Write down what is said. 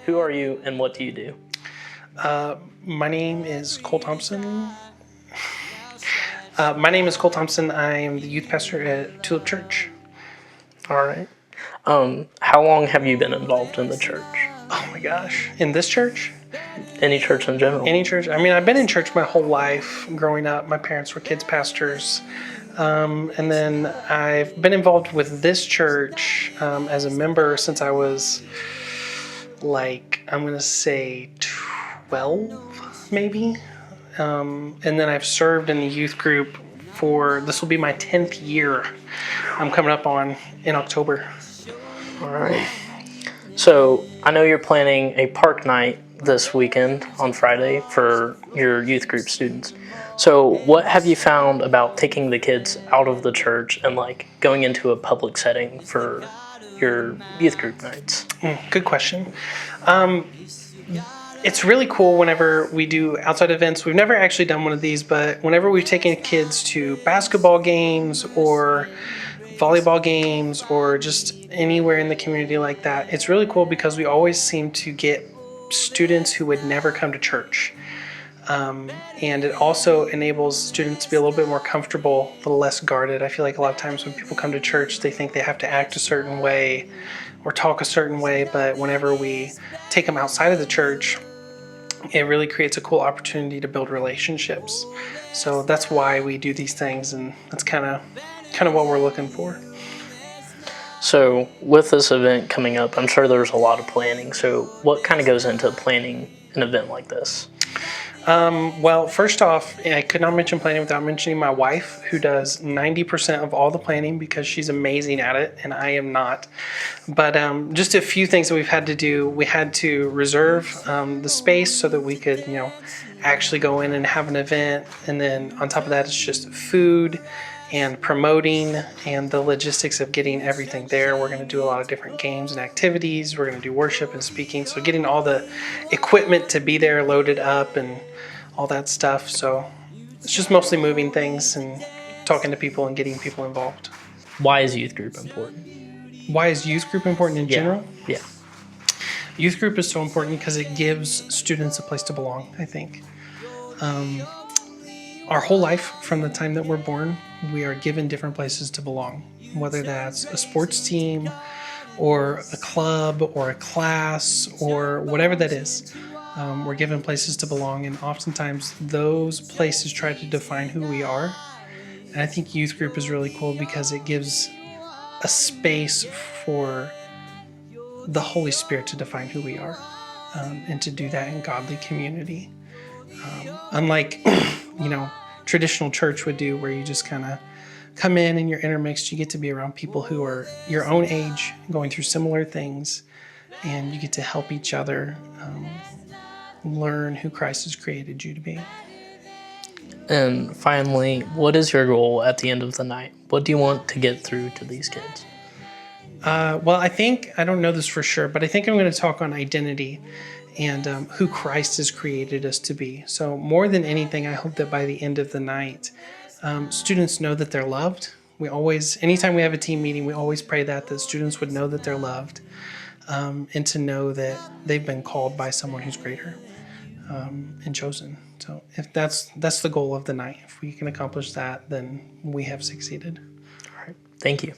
Who are you and what do you do? My name is Cole Thompson. I am the youth pastor at Tulip Church. All right. How long have you been involved in the church? Oh my gosh. In this church? Any church in general? Any church? I mean, I've been in church my whole life growing up. My parents were kids pastors. And then I've been involved with this church as a member since I was I'm going to say 12, maybe. And then I've served in the youth group this will be my 10th year I'm coming up on in October. All right. So I know you're planning a park night this weekend on Friday for your youth group students. So what have you found about taking the kids out of the church and going into a public setting for your youth group nights? Good question. It's really cool whenever we do outside events. We've never actually done one of these, but whenever we've taken kids to basketball games or volleyball games or just anywhere in the community like that, it's really cool because we always seem to get students who would never come to church. And it also enables students to be a little bit more comfortable, a little less guarded. I feel like a lot of times when people come to church, they think they have to act a certain way or talk a certain way, but whenever we take them outside of the church, it really creates a cool opportunity to build relationships. So that's why we do these things, and that's kind of what we're looking for. So with this event coming up, I'm sure there's a lot of planning. So what kind of goes into planning an event like this? Well, first off, I could not mention planning without mentioning my wife, who does 90% of all the planning because she's amazing at it and I am not. But just a few things that we've had to do. We had to reserve the space so that we could, actually go in and have an event. And then on top of that, it's just food and promoting and the logistics of getting everything there. We're going to do a lot of different games and activities. We're going to do worship and speaking. So getting all the equipment to be there loaded up and all that stuff. So it's just mostly moving things and talking to people and getting people involved. Why is youth group important? Why is youth group important in general? Yeah. Youth group is so important because it gives students a place to belong, I think. Our whole life, from the time that we're born, we are given different places to belong, whether that's a sports team or a club or a class or whatever that is. We're given places to belong, and oftentimes those places try to define who we are. And I think youth group is really cool because it gives a space for the Holy Spirit to define who we are, and to do that in godly community. Unlike, traditional church would do, where you just kind of come in and you're intermixed. You get to be around people who are your own age, going through similar things, and you get to help each other learn who Christ has created you to be. And finally, what is your goal at the end of the night? What do you want to get through to these kids? Well, I don't know this for sure, but I think I'm going to talk on identity and who Christ has created us to be. So more than anything, I hope that by the end of the night, students know that they're loved. Anytime we have a team meeting, we always pray that students would know that they're loved, and to know that they've been called by someone who's greater and chosen. So if that's the goal of the night, if we can accomplish that, then we have succeeded. All right. Thank you.